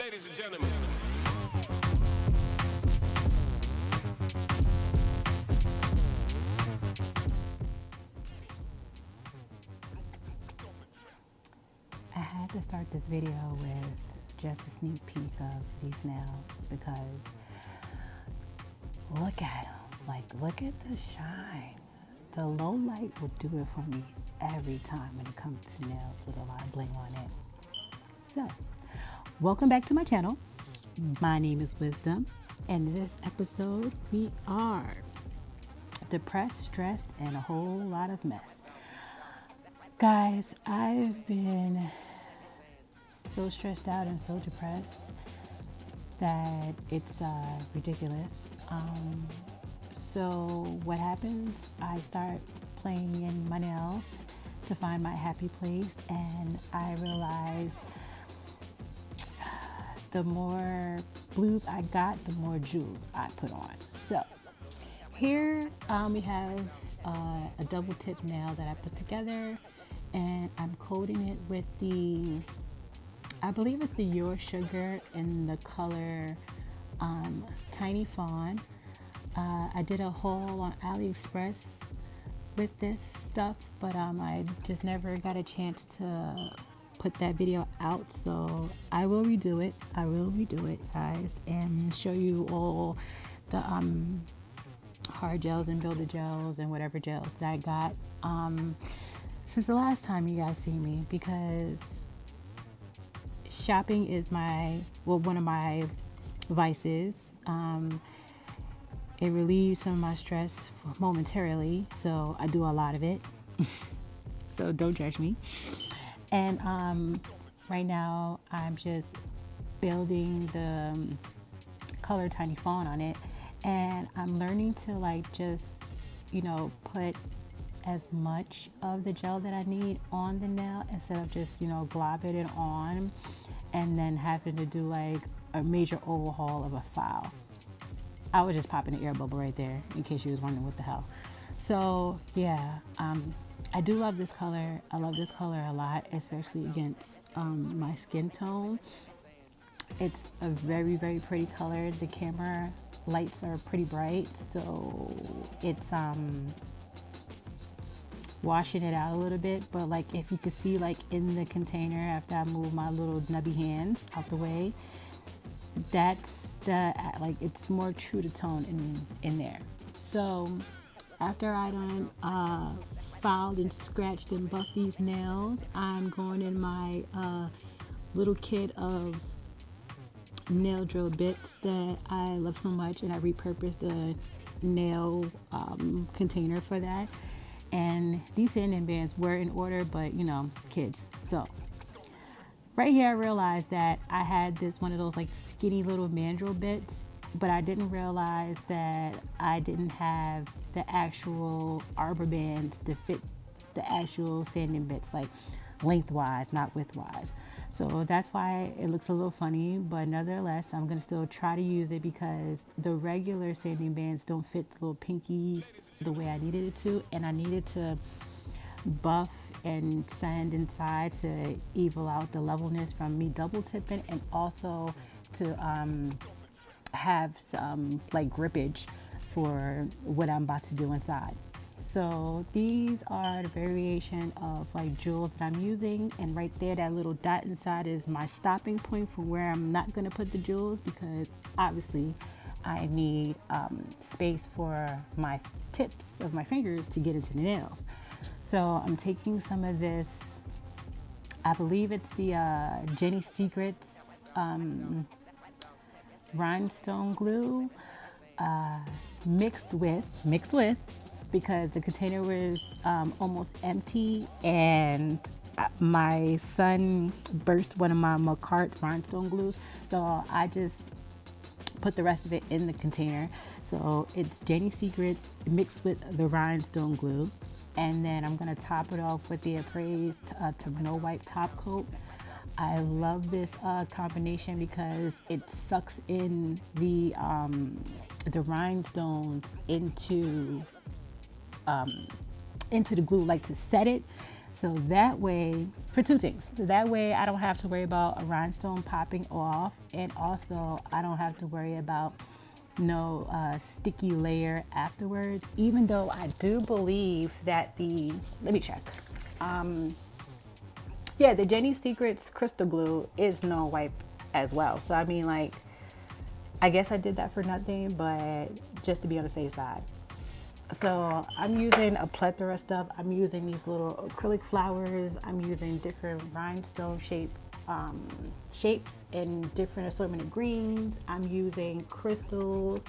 Ladies and gentlemen. I had to start this video with just a sneak peek of these nails because look at them. Like, look at the shine. The low light will do it for me every time when it comes to nails with a lot of bling on it. So, welcome back to my channel. My name is Wisdom, and in this episode we are depressed, stressed, and a whole lot of mess. Guys, I've been so stressed out and so depressed that it's ridiculous. So what happens, I start playing in my nails to find my happy place, and I realize the more blues I got, the more jewels I put on. So here we have a double tip nail that I put together, and I'm coating it with I believe it's the Your Sugar in the color Tiny Fawn. I did a haul on AliExpress with this stuff, but I just never got a chance to put that video out, so I will redo it. Guys, and show you all the hard gels and builder gels and whatever gels that I got since the last time you guys see me, because shopping is one of my vices. It relieves some of my stress momentarily, so I do a lot of it. So don't judge me. And right now I'm just building the color Tiny Fawn on it, and I'm learning to just put as much of the gel that I need on the nail instead of just globbing it on and then having to do a major overhaul of a file. I was just popping the air bubble right there in case you was wondering what the hell. So yeah, I do love this color. I love this color a lot, especially against my skin tone. It's a very, very pretty color. The camera lights are pretty bright, so it's washing it out a little bit. But if you could see in the container, after I move my little nubby hands out the way, that's it's more true to tone in there. So after I done filed and scratched and buffed these nails, I'm going in my little kit of nail drill bits that I love so much, and I repurposed the nail container for that. And these sanding bands were in order, but kids. So right here I realized that I had one of those skinny little mandrel bits, but I didn't realize that I didn't have the actual arbor bands to fit the actual sanding bits, lengthwise, not widthwise. So that's why it looks a little funny, but nevertheless, I'm gonna still try to use it because the regular sanding bands don't fit the little pinkies the way I needed it to, and I needed to buff and sand inside to evil out the levelness from me double tipping, and also to have some grippage for what I'm about to do inside. So these are the variation of jewels that I'm using, and right there, that little dot inside is my stopping point for where I'm not going to put the jewels, because obviously I need space for my tips of my fingers to get into the nails. So I'm taking some of this, I believe it's the Jenny Secrets rhinestone glue, mixed with, because the container was almost empty, and my son burst one of my Macart rhinestone glues, so I just put the rest of it in the container. So it's Jenny Secrets mixed with the rhinestone glue, and then I'm gonna top it off with the appraised no wipe top coat. I love this combination because it sucks in the rhinestones into the glue, to set it. So that way, for two things, that way I don't have to worry about a rhinestone popping off, and also I don't have to worry about no sticky layer afterwards, even though I do believe that let me check. Yeah, the Jenny Secrets crystal glue is no wipe as well. So I mean, like, I guess I did that for nothing, but just to be on the safe side. So I'm using a plethora of stuff. I'm using these little acrylic flowers. I'm using different rhinestone shapes and different assortment of greens. I'm using crystals,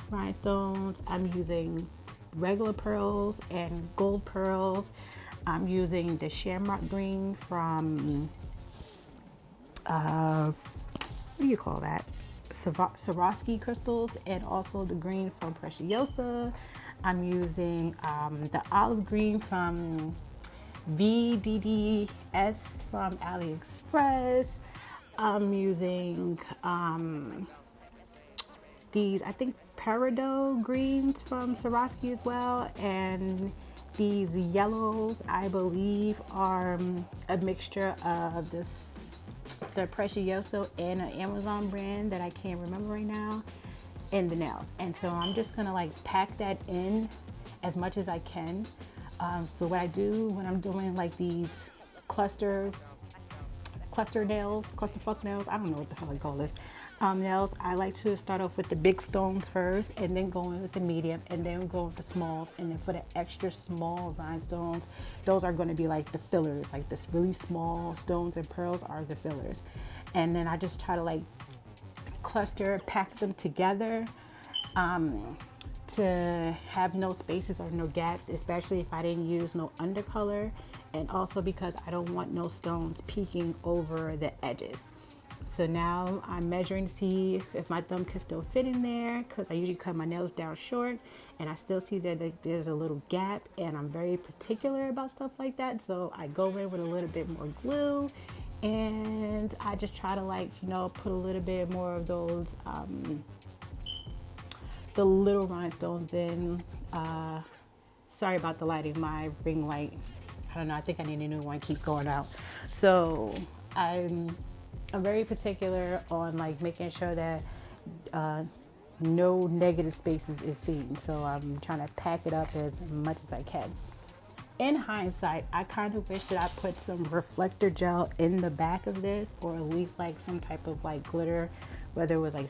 rhinestones. I'm using regular pearls and gold pearls. I'm using the shamrock green from what do you call that? Swarovski crystals, and also the green from Preciosa. I'm using the olive green from VDDS from AliExpress. I'm using these, I think, peridot greens from Swarovski as well, and these yellows, I believe, are a mixture of the Precioso and an Amazon brand that I can't remember right now, in the nails. And so I'm just gonna like pack that in as much as I can. So what I do when I'm doing like these cluster nails, clusterfuck nails, I don't know what the hell I call this, nails, I like to start off with the big stones first, and then go in with the medium, and then go with the smalls, and then for the extra small rhinestones, those are going to be like the fillers, like this really small stones and pearls are the fillers. And then I just try to like cluster, pack them together, to have no spaces or no gaps, especially if I didn't use no undercolor, and also because I don't want no stones peeking over the edges. So now I'm measuring to see if my thumb can still fit in there, because I usually cut my nails down short, and I still see that there's a little gap, and I'm very particular about stuff like that. So I go in with a little bit more glue, and I just try to, like, you know, put a little bit more of those the little rhinestones in. Sorry about the lighting, my ring light, I don't know, I think I need a new one, keeps going out. So I'm very particular on like making sure that no negative spaces is seen. So I'm trying to pack it up as much as I can. In hindsight, I kind of wish that I put some reflector gel in the back of this, or at least like some type of like glitter, whether it was like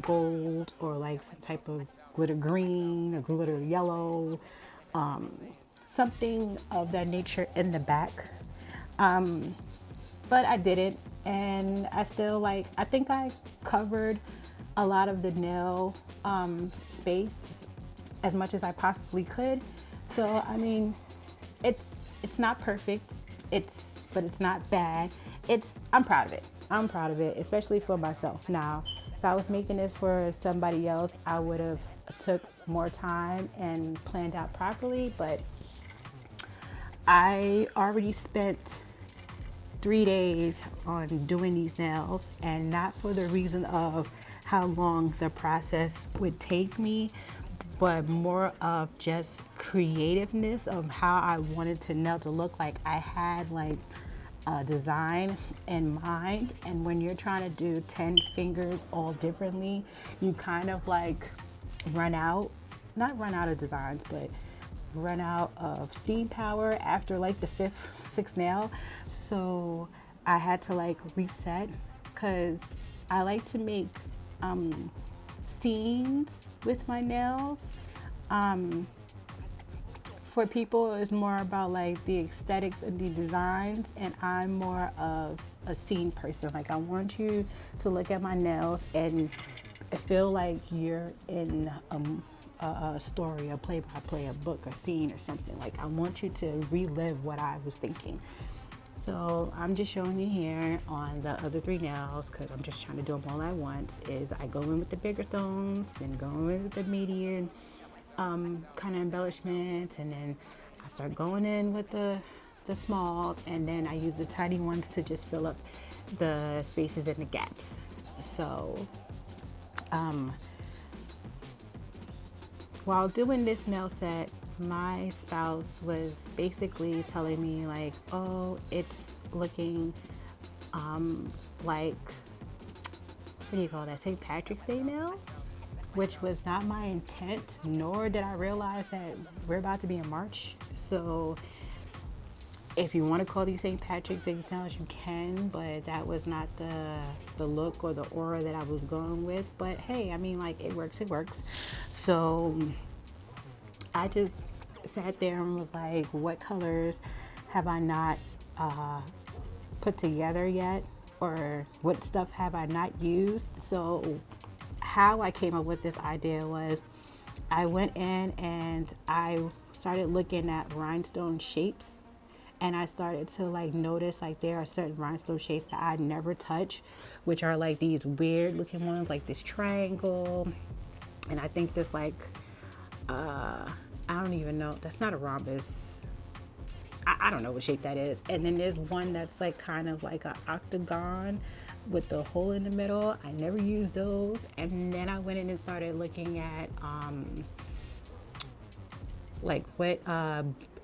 gold or like some type of glitter green or glitter yellow, something of that nature in the back. But I didn't, and I still, like, I think I covered a lot of the nail space as much as I possibly could. So I mean, it's not perfect, but it's not bad. I'm proud of it. I'm proud of it, especially for myself. Now, if I was making this for somebody else, I would have took more time and planned out properly, but I already spent 3 days on doing these nails, and not for the reason of how long the process would take me, but more of just creativeness of how I wanted the nail to look like. I had like a design in mind, and when you're trying to do 10 fingers all differently, you kind of like not run out of designs, but run out of steam power after like the 5th, 6th nail. So I had to like reset, because I like to make scenes with my nails. For people, it's more about like the aesthetics and the designs, and I'm more of a scene person. Like, I want you to look at my nails and feel like you're in a story, a play-by-play, a book, a scene or something. Like, I want you to relive what I was thinking. So I'm just showing you here on the other 3 nails, because I'm just trying to do them all at once, is I go in with the bigger stones, then go in with the medium kind of embellishments, and then I start going in with the smalls, and then I use the tiny ones to just fill up the spaces and the gaps. So while doing this nail set, my spouse was basically telling me like, oh, it's looking like, what do you call that, St. Patrick's Day nails, which was not my intent, nor did I realize that we're about to be in March. So if you want to call these St. Patrick's Day nails, you can, but that was not the look or the aura that I was going with. But hey, I mean, like, it works, it works. So I just sat there and was like, what colors have I not put together yet? Or what stuff have I not used? So how I came up with this idea was I went in and I started looking at rhinestone shapes, and I started to like notice like there are certain rhinestone shapes that I never touch, which are like these weird looking ones, like this triangle, and I think this like I don't even know, that's not a rhombus. I don't know what shape that is. And then there's one that's like kind of like an octagon with the hole in the middle. I never used those. And then I went in and started looking at like what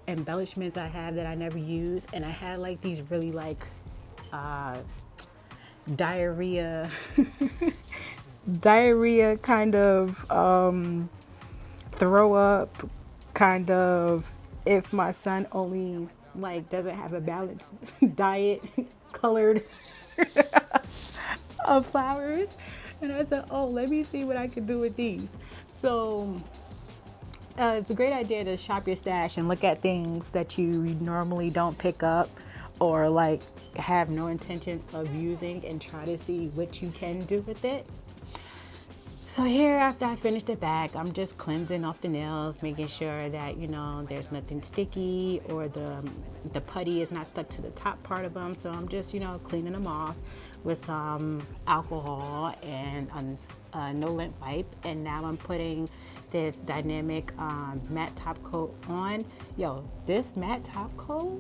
embellishments I have that I never use. And I had like these really like diarrhea kind of throw up kind of, if my son only like doesn't have a balanced diet colored of flowers. And I said, oh, let me see what I can do with these. So it's a great idea to shop your stash and look at things that you normally don't pick up or like have no intentions of using, and try to see what you can do with it. So here, after I finished it back, I'm just cleansing off the nails, making sure that, you know, there's nothing sticky or the putty is not stuck to the top part of them. So I'm just, you know, cleaning them off with some alcohol and a no lint wipe. And now I'm putting this dynamic matte top coat on. Yo, this matte top coat,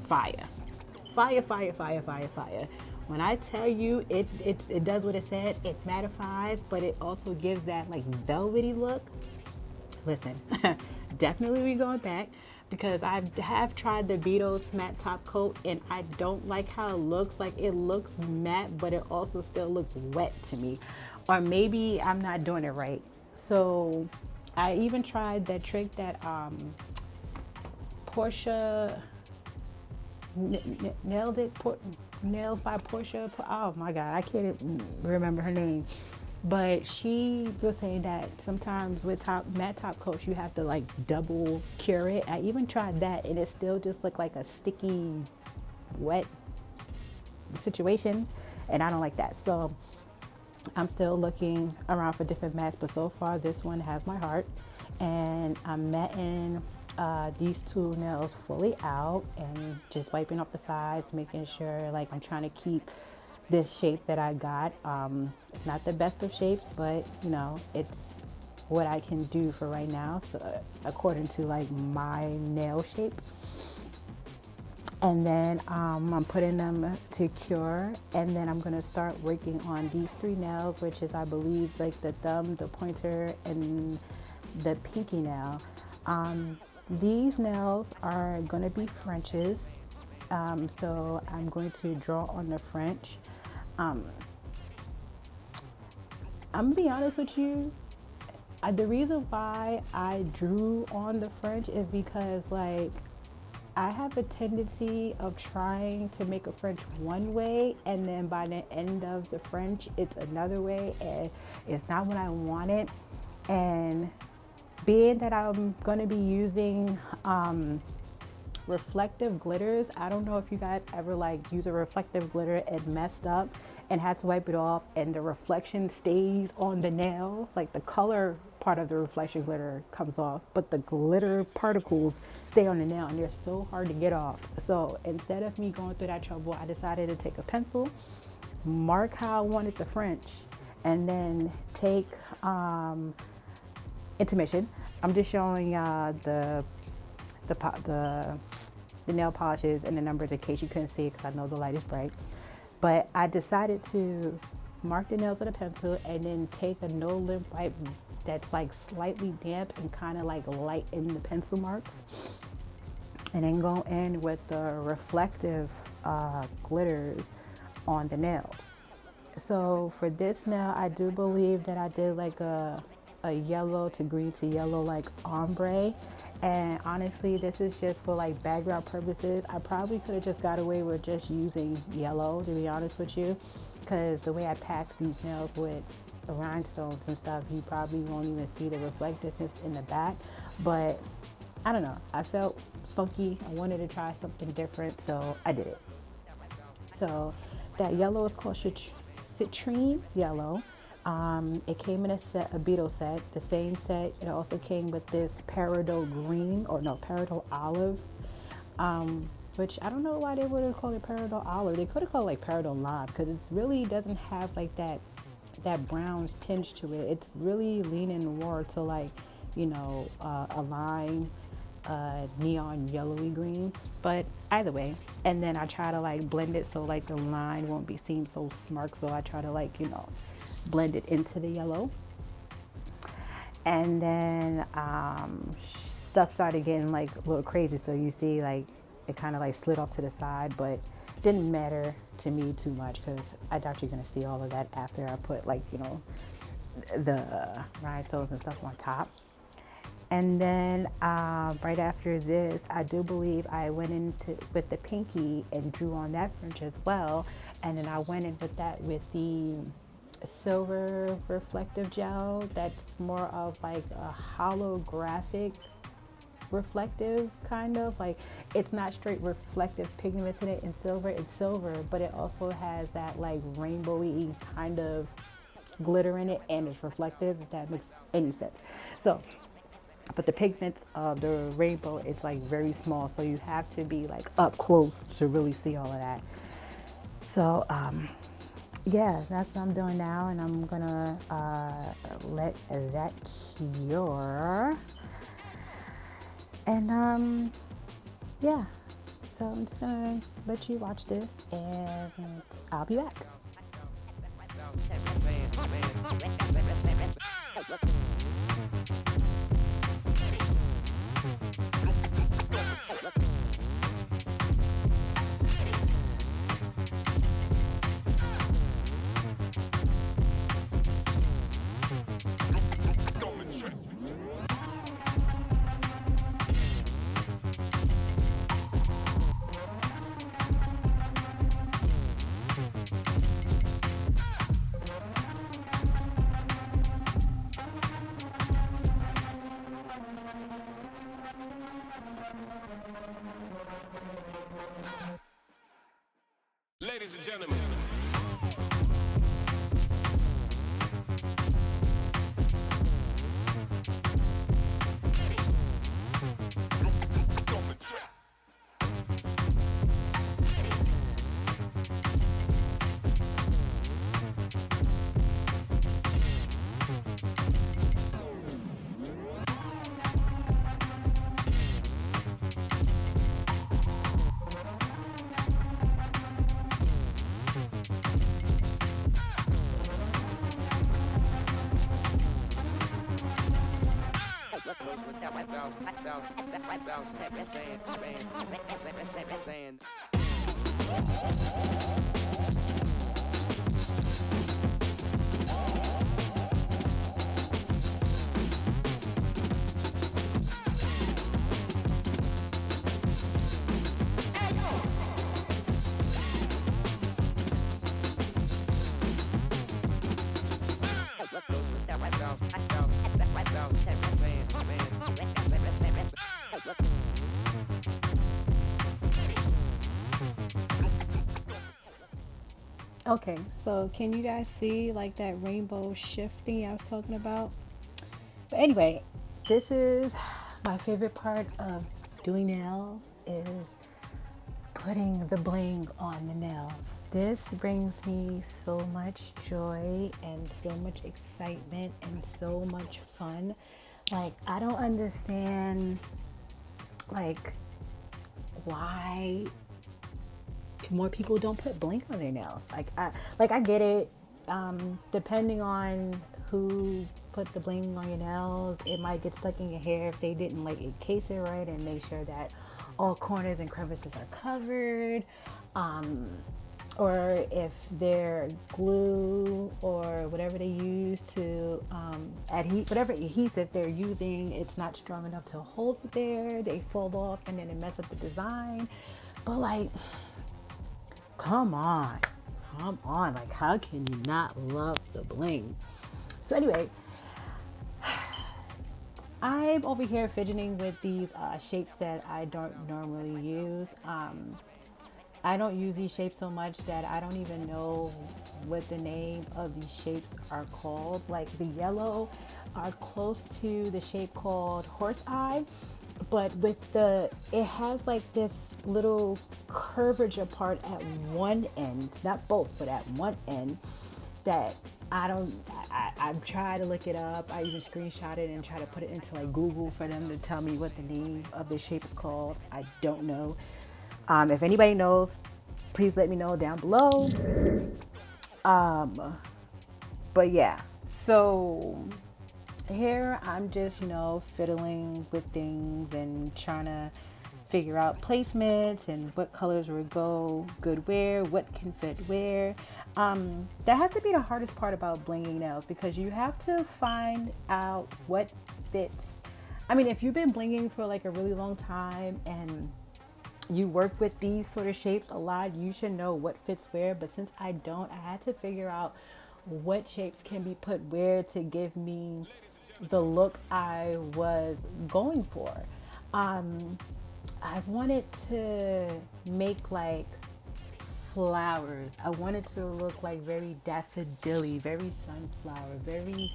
fire. Fire, fire, fire, fire, fire. When I tell you it does what it says, it mattifies, but it also gives that like velvety look. Listen, definitely be going back, because I have tried the MEADOWS matte top coat and I don't like how it looks. Like, it looks matte, but it also still looks wet to me. Or maybe I'm not doing it right. So I even tried that trick that Portia nailed it. Nails by Portia. Oh my God, I can't remember her name. But she was saying that sometimes with matte top coats, you have to like double cure it. I even tried that and it still just looked like a sticky, wet situation. And I don't like that. So I'm still looking around for different mattes, but so far this one has my heart. And I'm matting these two nails fully out and just wiping off the sides, making sure like I'm trying to keep this shape that I got. It's not the best of shapes, but you know, it's what I can do for right now, so according to like my nail shape. And then I'm putting them to cure, and then I'm going to start working on these three nails, which is, I believe, like the thumb, the pointer, and the pinky nail. These nails are going to be Frenches, so I'm going to draw on the French. I'm going to be honest with you, the reason why I drew on the French is because, like, I have a tendency of trying to make a French one way, and then by the end of the French, it's another way, and it's not what I wanted. And being that I'm going to be using reflective glitters, I don't know if you guys ever like use a reflective glitter and messed up and had to wipe it off, and the reflection stays on the nail. Like, the color part of the reflection glitter comes off, but the glitter particles stay on the nail, and they're so hard to get off. So instead of me going through that trouble, I decided to take a pencil, mark how I wanted the French, and then take intermission. I'm just showing the nail polishes and the numbers in case you couldn't see it, because I know the light is bright. But I decided to mark the nails with a pencil and then take a no lint wipe, that's like slightly damp and kind of like light in the pencil marks, and then go in with the reflective glitters on the nails. So for this nail, I do believe that I did like a yellow to green to yellow like ombre. And honestly, this is just for like background purposes. I probably could have just got away with just using yellow, to be honest with you, because the way I packed these nails with the rhinestones and stuff, you probably won't even see the reflectiveness in the back. But I don't know, I felt spunky. I wanted to try something different, so I did it. So that yellow is called citrine yellow. It came in a set, a beetle set, the same set. It also came with this peridot green, or no, peridot olive, which I don't know why they would have called it peridot olive. They could have called it like peridot lime, because it really doesn't have like that brown tinge to it. It's really leaning more to like, a lime, neon yellowy green. But either way, and then I try to like blend it so like the line won't be seem so smart. So I try to like blend it into the yellow. And then stuff started getting like a little crazy. So you see like it kind of like slid off to the side, but didn't matter to me too much because I thought you're gonna see all of that after I put like the rhinestones and stuff on top. And then right after this, I do believe I went into with the pinky and drew on that fringe as well. And then I went in with that with the silver reflective gel. That's more of like a holographic reflective kind of like, it's not straight reflective pigments in it in silver. It's silver, but it also has that like rainbowy kind of glitter in it, and it's reflective, if that makes any sense. So but the pigments of the rainbow, it's like very small, so you have to be like up close to really see all of that. So yeah, that's what I'm doing now, and I'm gonna let that cure. And yeah, so I'm just gonna let you watch this, and I'll be back. Ladies and gentlemen. Okay, so can you guys see like that rainbow shifting I was talking about? But anyway, this is my favorite part of doing nails, is putting the bling on the nails. This brings me so much joy and so much excitement and so much fun. Like, I don't understand like why more people don't put bling on their nails. I get it. Depending on who put the bling on your nails, it might get stuck in your hair if they didn't like encase it right and make sure that all corners and crevices are covered. Or if their glue or whatever they use to adhere, whatever adhesive they're using, it's not strong enough to hold it there, they fall off and then it mess up the design. But like, come on, like how can you not love the bling? So anyway, I'm over here fidgeting with these shapes that I don't normally use. I don't use these shapes so much that I don't even know what the name of these shapes are called. Like the yellow are close to the shape called horse eye, but with it has like this little curvature part at one end, not both, but at one end that I've tried to look it up. I even screenshot it and try to put it into like Google for them to tell me what the name of the shape is called. I don't know. If anybody knows, please let me know down below. But yeah, so here I'm just, fiddling with things and trying to figure out placements and what colors would go good where, what can fit where. That has to be the hardest part about blinging nails, because you have to find out what fits. I mean, if you've been blinging for like a really long time and you work with these sort of shapes a lot, you should know what fits where. But since I don't, I had to figure out what shapes can be put where to give me the look I was going for. I wanted to make like flowers. I wanted to look like very daffodilly, very sunflower, very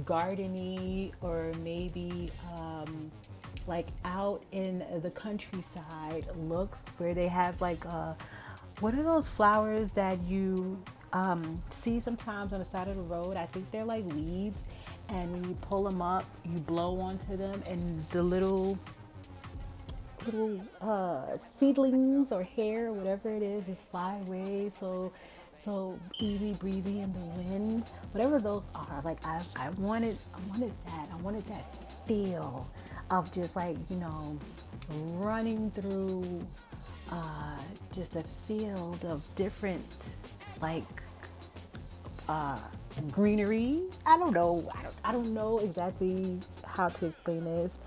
gardeny, or maybe like out in the countryside looks where they have like what are those flowers that you see sometimes on the side of the road? I think they're like weeds, and when you pull them up, you blow onto them, and the little seedlings or hair, whatever it is, just fly away so easy breezy in the wind. Whatever those are, like I wanted that feel of just like, running through just a field of different like greenery. I don't know. I don't know exactly how to explain this.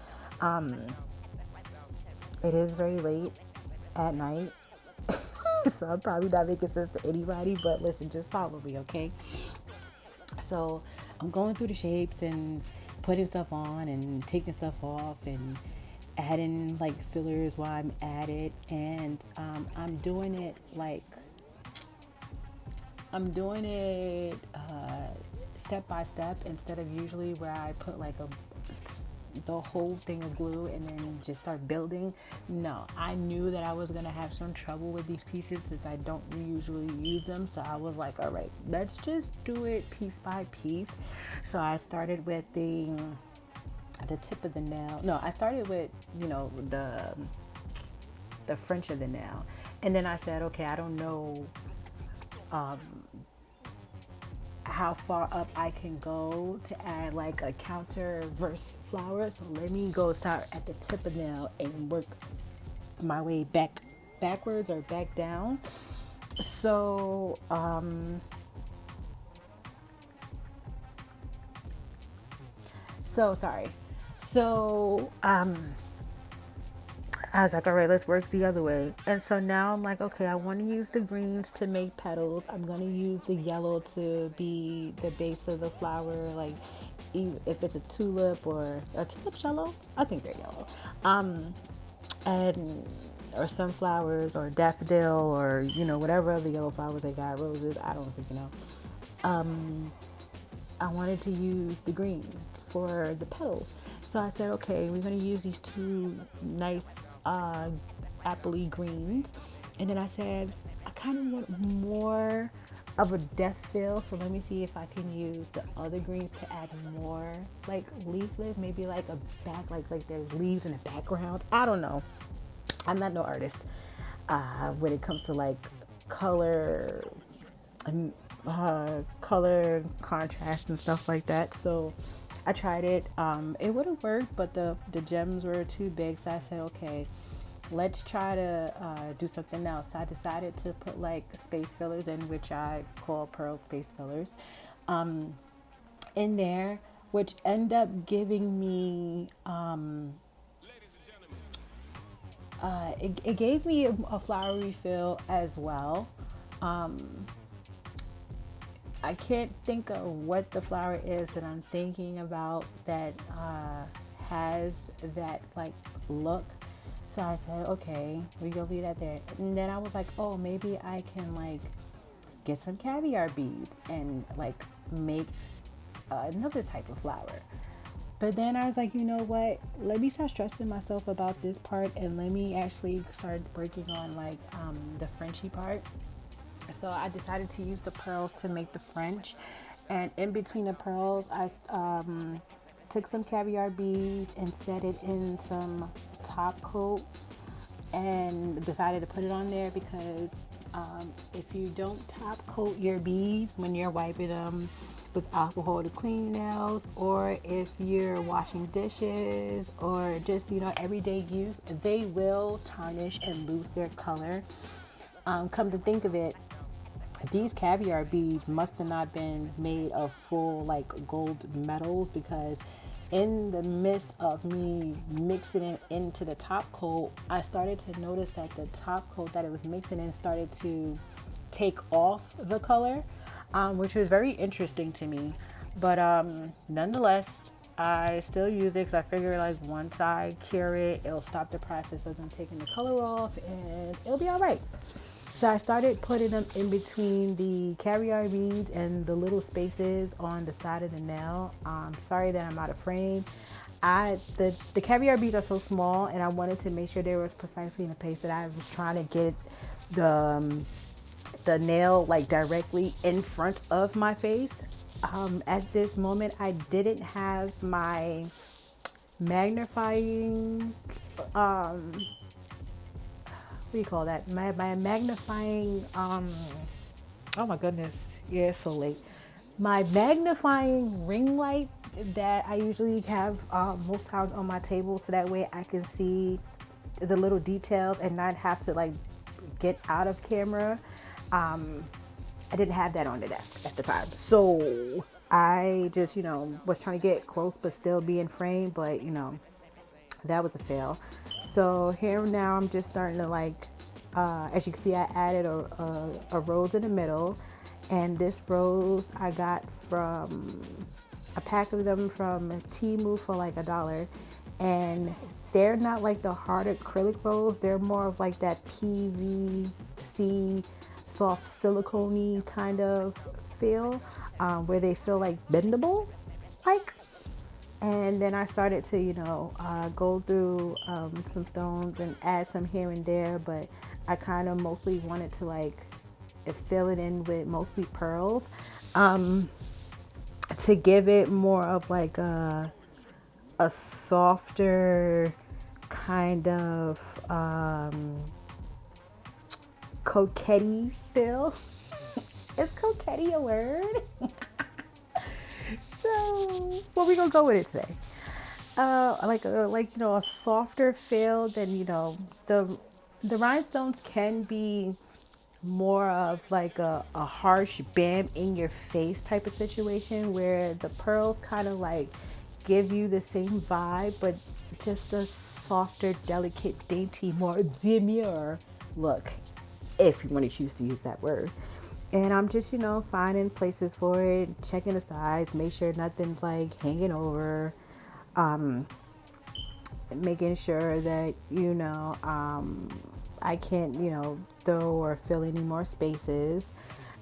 It is very late at night, so I'm probably not making sense to anybody, but listen, just follow me, okay? So I'm going through the shapes and putting stuff on and taking stuff off and adding like fillers while I'm at it, and I'm doing it step by step, instead of usually where I put like the whole thing of glue and then just start building. No, I knew that I was gonna have some trouble with these pieces since I don't usually use them. So I was like, all right, let's just do it piece by piece. So I started with the tip of the nail. No, I started with, the French of the nail. And then I said, okay, I don't know how far up I can go to add like a counter verse flower. So let me go start at the tip of the nail and work my way backwards or back down. So sorry. So I was like, all right, let's work the other way. And so now I'm like, okay, I want to use the greens to make petals. I'm going to use the yellow to be the base of the flower. Like if it's a tulip or a tulip's yellow, I think they're yellow. Or sunflowers or daffodil or, whatever other yellow flowers they got, roses, I don't think, I wanted to use the greens for the petals. So I said, okay, we're going to use these two nice appley greens. And then I said, I kind of want more of a depth feel. So let me see if I can use the other greens to add more like leaflets, maybe like a back, like there's leaves in the background. I don't know. I'm not no artist when it comes to like color color contrast and stuff like that. So I tried it. It would have worked, but the gems were too big. So I said, okay, let's try to do something else. So I decided to put like space fillers in, which I call pearl space fillers, in there, which end up giving me it gave me a flowery feel as well. I can't think of what the flower is that I'm thinking about that has that like look. So I said, okay, we go leave that there. And then I was like, oh, maybe I can like get some caviar beads and like make another type of flower. But then I was like, you know what? Let me start stressing myself about this part and let me actually start working on like the Frenchy part. So I decided to use the pearls to make the French. And in between the pearls, I took some caviar beads and set it in some top coat and decided to put it on there because if you don't top coat your beads when you're wiping them with alcohol to clean nails, or if you're washing dishes or just everyday use, they will tarnish and lose their color. Come to think of it, these caviar beads must have not been made of full like gold metals, because in the midst of me mixing it into the top coat, I started to notice that the top coat that it was mixing in started to take off the color, which was very interesting to me. But nonetheless, I still use it because I figure like once I cure it, it'll stop the process of them taking the color off and it'll be all right. So I started putting them in between the caviar beads and the little spaces on the side of the nail. Sorry that I'm out of frame. The caviar beads are so small, and I wanted to make sure they were precisely in the place that I was trying to get the nail like directly in front of my face. At this moment, I didn't have my magnifying what do you call that? My magnifying oh my goodness, yeah, it's so late. My magnifying ring light that I usually have most times on my table, so that way I can see the little details and not have to like get out of camera. I didn't have that on the desk at the time, so I just was trying to get close but still be in frame, but that was a fail. So here now I'm just starting to like, as you can see, I added a rose in the middle, and this rose I got from a pack of them from Temu for like $1, and they're not like the hard acrylic rose. They're more of like that PVC soft silicone kind of feel, where they feel like bendable, like. And then I started to, go through some stones and add some here and there, but I kind of mostly wanted to like fill it in with mostly pearls, to give it more of like a softer kind of coquette feel. Is coquette a word? So, where we gonna go with it today? A softer feel than the rhinestones can be more of like a harsh bam in your face type of situation, where the pearls kind of like give you the same vibe, but just a softer, delicate, dainty, more demure look, if you want to choose to use that word. And I'm just, finding places for it, checking the sides, make sure nothing's like hanging over, making sure that, I can't, throw or fill any more spaces.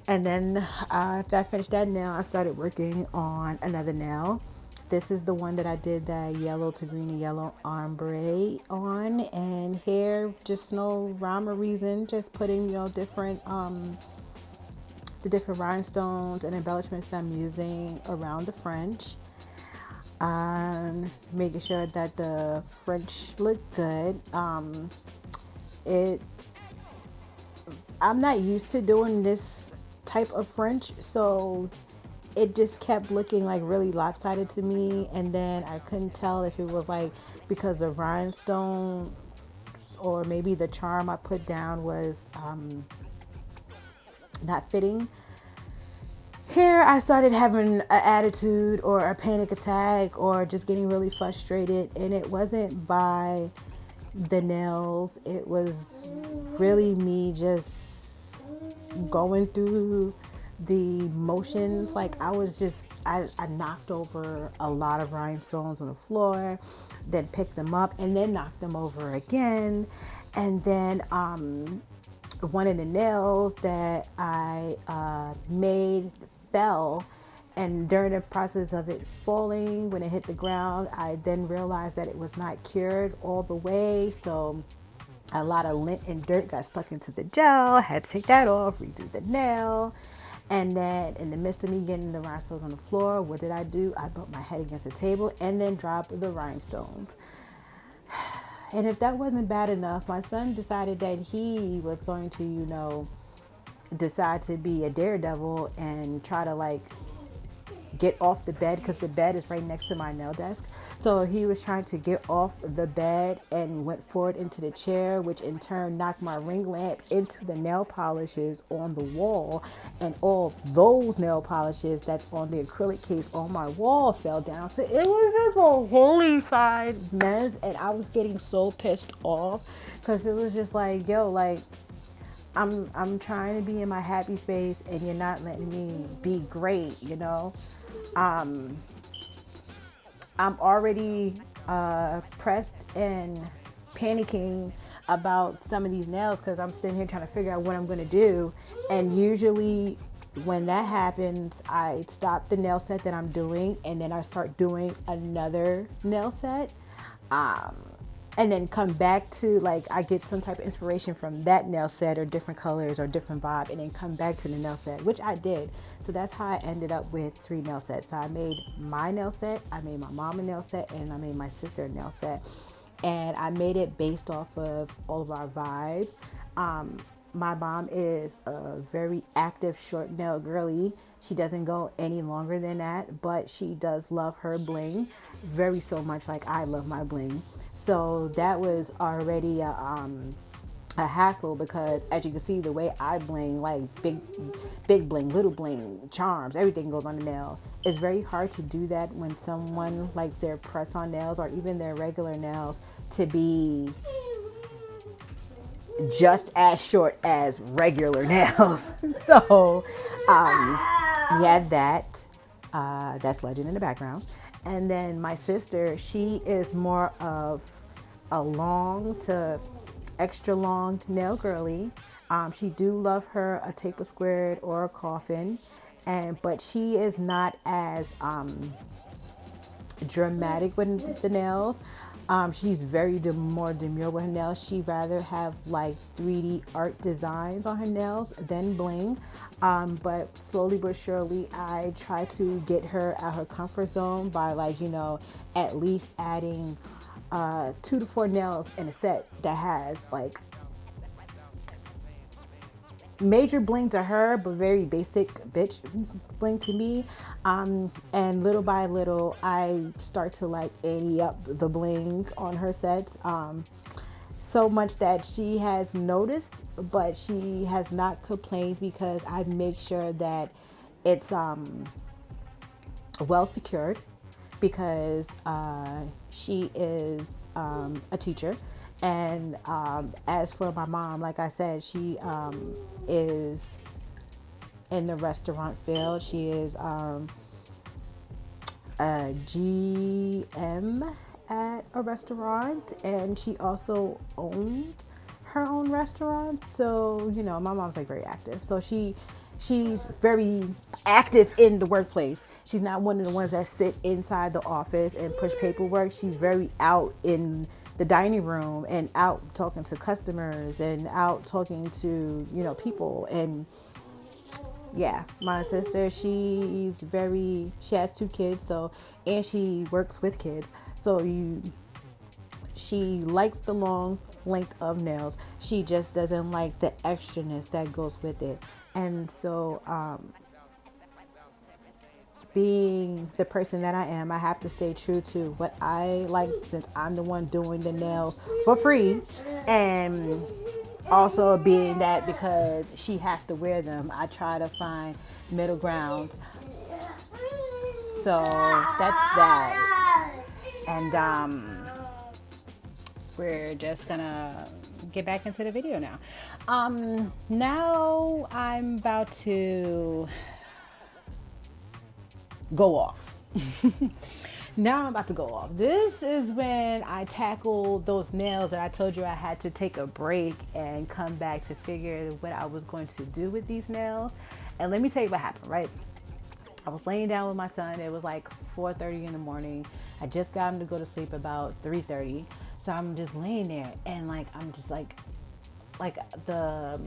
And then after I finished that nail, I started working on another nail. This is the one that I did that yellow to green and yellow ombre on. And here, just no rhyme or reason, just putting, different the different rhinestones and embellishments that I'm using around the French. Making sure that the French look good. I'm not used to doing this type of French, so it just kept looking like really lopsided to me. And then I couldn't tell if it was like because the rhinestone or maybe the charm I put down was not fitting. Here I started having an attitude or a panic attack or just getting really frustrated, and it wasn't by the nails. It was really me just going through the motions. Like I knocked over a lot of rhinestones on the floor, then picked them up and then knocked them over again. And then one of the nails that I made fell, and during the process of it falling, when it hit the ground, I then realized that it was not cured all the way. So a lot of lint and dirt got stuck into the gel. I had to take that off, redo the nail. And then in the midst of me getting the rhinestones on the floor, what did I do? I bumped my head against the table and then dropped the rhinestones. And if that wasn't bad enough, my son decided that he was going to, decide to be a daredevil and try to like get off the bed, because the bed is right next to my nail desk. So he was trying to get off the bed and went forward into the chair, which in turn knocked my ring lamp into the nail polishes on the wall, and all those nail polishes that's on the acrylic case on my wall fell down. So it was just a holy-fied mess, and I was getting so pissed off because it was just like, yo, like, I'm trying to be in my happy space and you're not letting me be great, I'm already pressed and panicking about some of these nails because I'm sitting here trying to figure out what I'm going to do. And usually when that happens, I stop the nail set that I'm doing and then I start doing another nail set. And then come back to, like, I get some type of inspiration from that nail set or different colors or different vibe, and then come back to the nail set, which I did. So that's how I ended up with 3 nail sets. So I made my nail set, I made my mom a nail set, and I made my sister a nail set. And I made it based off of all of our vibes. My mom is a very active short nail girly. She doesn't go any longer than that, but she does love her bling very so much like I love my bling. So that was already a hassle because, as you can see, the way I bling, like big bling, little bling, charms, everything goes on the nail. It's very hard to do that when someone likes their press-on nails or even their regular nails to be just as short as regular nails. So we had that. That's Legend in the background. And then my sister, she is more of a long to extra long nail girly. She do love her a taper squared or a coffin, but she is not as dramatic with the nails. She's very more demure with her nails. She rather have like 3D art designs on her nails than bling. But slowly but surely, I try to get her out her comfort zone by, like, at least adding 2 to 4 nails in a set that has like major bling to her, but very basic bitch bling to me. And little by little, I start to like ante up the bling on her sets. So much that she has noticed, but she has not complained because I make sure that it's well secured, because she is a teacher. And as for my mom, like I said, she is in the restaurant field. She is a GM at a restaurant, and she also owns her own restaurant. So, my mom's like very active. So she's very active in the workplace. She's not one of the ones that sit inside the office and push paperwork. She's very out in the dining room and out talking to customers and out talking to, people. And yeah, my sister, she has 2 kids, and she works with kids. So she likes the long length of nails. She just doesn't like the extraness that goes with it. And so, being the person that I am, I have to stay true to what I like since I'm the one doing the nails for free. And also being that because she has to wear them, I try to find middle ground. So that's that. And we're just gonna get back into the video now. Now I'm about to go off. Now I'm about to go off. This is when I tackle those nails that I told you I had to take a break and come back to figure what I was going to do with these nails. And let me tell you what happened, right? I was laying down with my son. It was like 4:30 in the morning. I just got him to go to sleep about 3:30. So I'm just laying there and I'm just like the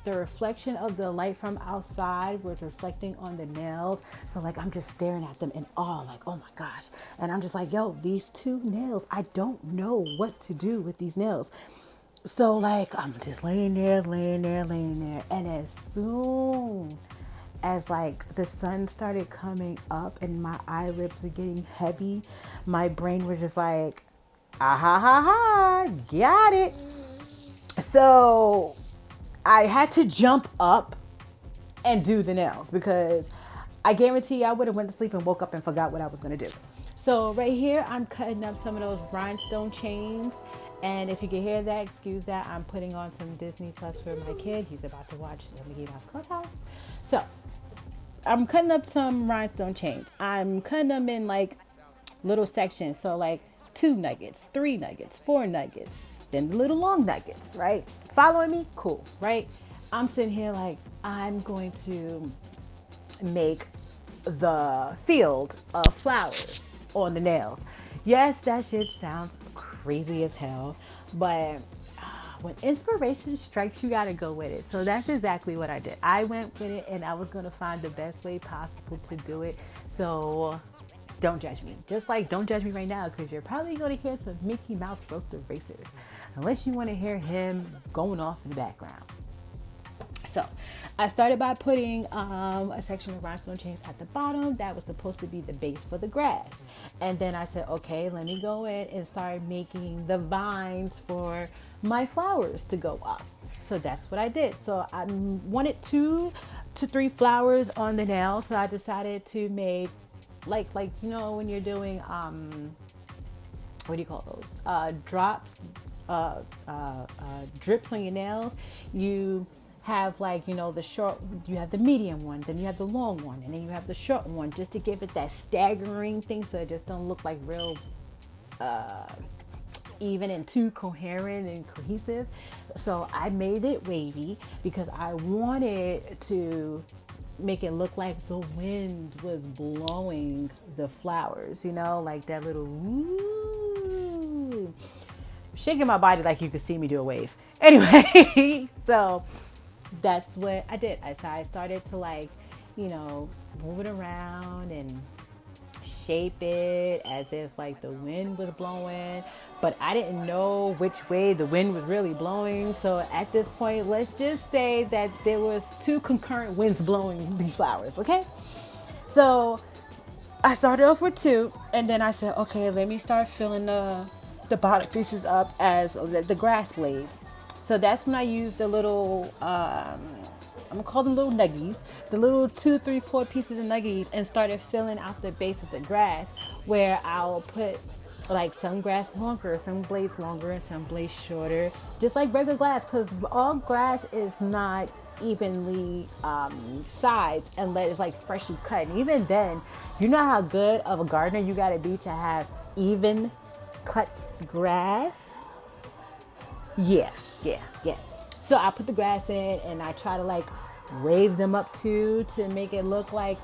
reflection of the light from outside was reflecting on the nails. So I'm just staring at them in awe, oh my gosh. And I'm just like, yo, these two nails, I don't know what to do with these nails. So I'm just laying there. And as soon as the sun started coming up and my eyelids were getting heavy, my brain was just like, ah ha ha ha, got it. So I had to jump up and do the nails because I guarantee I would have went to sleep and woke up and forgot what I was going to do. So right here, I'm cutting up some of those rhinestone chains. And if you can hear that, excuse that. I'm putting on some Disney Plus for my kid. He's about to watch the MEADOWS Clubhouse. So I'm cutting up some rhinestone chains. I'm cutting them in little sections. So 2 nuggets, 3 nuggets, 4 nuggets, then the little long nuggets, right? Following me? Cool, right? I'm sitting here I'm going to make the field of flowers on the nails. Yes, that shit sounds crazy as hell, but when inspiration strikes, you gotta go with it. So that's exactly what I did. I went with it and I was gonna find the best way possible to do it. So don't judge me. Just don't judge me right now because you're probably gonna hear some Mickey Mouse roast erasers. Unless you wanna hear him going off in the background. So I started by putting a section of rhinestone chains at the bottom. That was supposed to be the base for the grass. And then I said, okay, let me go in and start making the vines for my flowers to go up. So that's what I did. So I wanted 2 to 3 flowers on the nail. So I decided to make when you're doing, what do you call those? Drops, drips on your nails. You have the short, you have the medium one, then you have the long one, and then you have the short one, just to give it that staggering thing so it just don't look real even and too coherent and cohesive. So I made it wavy because I wanted to make it look like the wind was blowing the flowers, that little woo. Shaking my body like you could see me do a wave. Anyway, so that's what I did. I started to move it around and shape it as if the wind was blowing, but I didn't know which way the wind was really blowing. So at this point, let's just say that there was 2 concurrent winds blowing these flowers. Okay. So I started off with 2 and then I said, okay, let me start filling the bottom pieces up as the grass blades. So that's when I used the little, I'm gonna call them little nuggies, the little 2, 3, 4 pieces of nuggies, and started filling out the base of the grass, where I'll put some grass longer, some blades longer, and some blades shorter, just like regular grass, because all grass is not evenly sized unless it's freshly cut. And even then, you know how good of a gardener you gotta be to have even cut grass? Yeah. So I put the grass in and I try to wave them up too to make it look like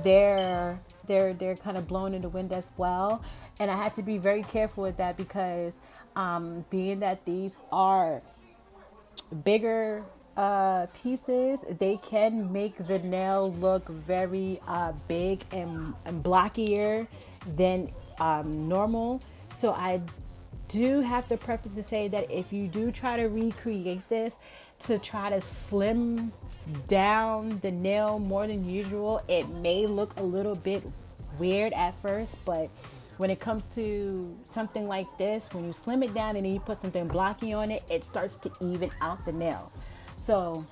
they're kind of blown in the wind as well. And I had to be very careful with that because being that these are bigger pieces, they can make the nail look very big and blockier than normal. So I do have to preface to say that if you do try to recreate this to try to slim down the nail more than usual, it may look a little bit weird at first, but when it comes to something like this, when you slim it down and then you put something blocky on it, it starts to even out the nails. So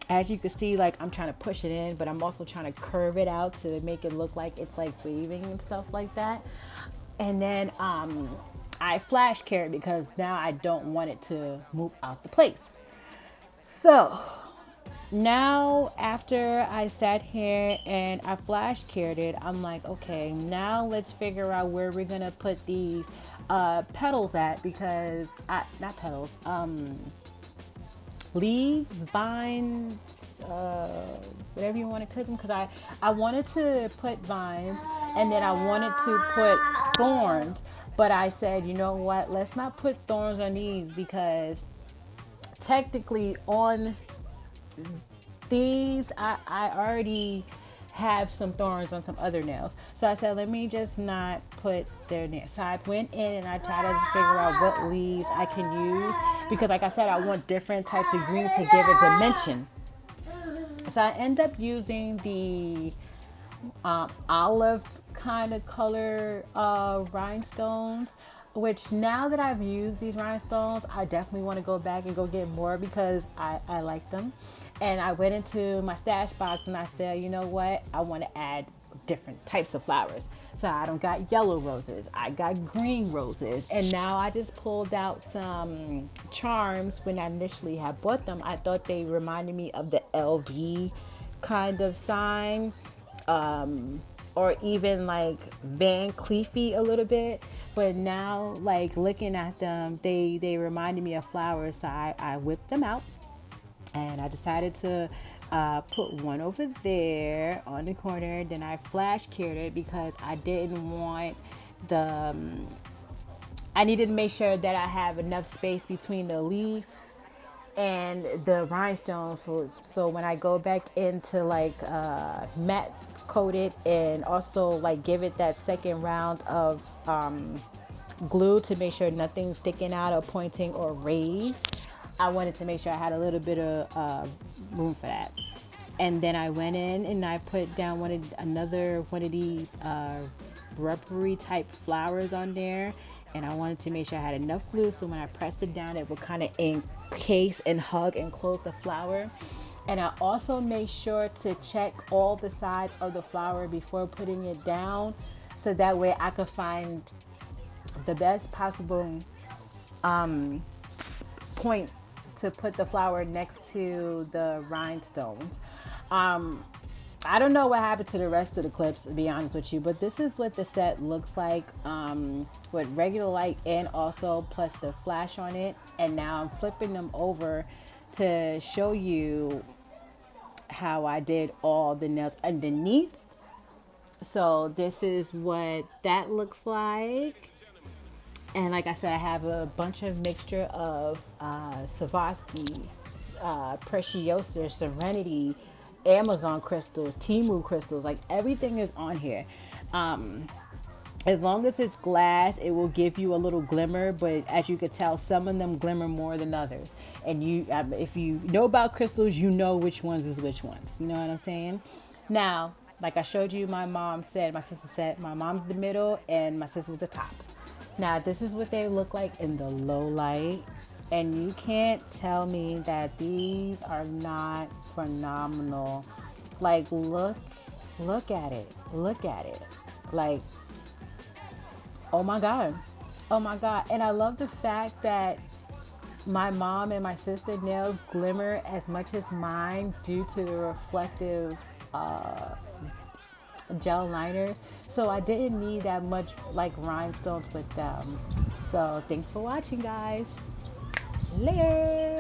as you can see, like I'm trying to push it in, but I'm also trying to curve it out to make it look like it's like waving and stuff like that. And then I flash carry because now I don't want it to move out the place. So now after I sat here and I flash carried it, I'm like, okay, now let's figure out where we're gonna put these petals at, because not petals, leaves, vines, whatever you want to cook them, because I wanted to put vines and then I wanted to put thorns, but I said, you know what, let's not put thorns on these, because technically on these I already have some thorns on some other nails. So I said, let me just not put their nails. So I went in and I tried to figure out what leaves I can use, because like I said, I want different types of green to give a dimension. So I end up using the olive kind of color rhinestones, which now that I've used these rhinestones, I definitely want to go back and go get more because I like them. And I went into my stash box and I said, you know what, I want to add different types of flowers. So I don't got yellow roses, I got green roses, and now I just pulled out some charms. When I initially had bought them, I thought they reminded me of the LV kind of sign, or even like Van Cleefy a little bit. But now, like looking at them, they reminded me of flowers. So I whipped them out and I decided to put one over there on the corner. Then I flash cured it because I didn't want the, I needed to make sure that I have enough space between the leaf and the rhinestone so when I go back into like matte coat it and also like give it that second round of glue to make sure nothing's sticking out or pointing or raised, I wanted to make sure I had a little bit of room for that. And then I went in and I put down another one of these rubbery type flowers on there, and I wanted to make sure I had enough glue so when I pressed it down it would kind of encase and hug and close the flower. And I also made sure to check all the sides of the flower before putting it down, so that way I could find the best possible point to put the flower next to the rhinestones. I don't know what happened to the rest of the clips, to be honest with you, but this is what the set looks like with regular light and also plus the flash on it. And now I'm flipping them over to show you how I did all the nails underneath. So this is what that looks like. And like I said, I have a bunch of mixture of Swarovski, Preciosa, Serenity, Amazon crystals, Temu crystals, like everything is on here. As long as it's glass, it will give you a little glimmer, but as you can tell, some of them glimmer more than others. And you, if you know about crystals, you know which ones is which ones. You know what I'm saying? Now, like I showed you, my sister said, my mom's the middle and my sister's the top. Now, this is what they look like in the low light. And you can't tell me that these are not phenomenal. Like, look at it. Look at it. Like, oh my God. Oh my God. And I love the fact that my mom and my sister nails glimmer as much as mine due to the reflective gel liners. So I didn't need that much like rhinestones with them. So thanks for watching, guys. Later.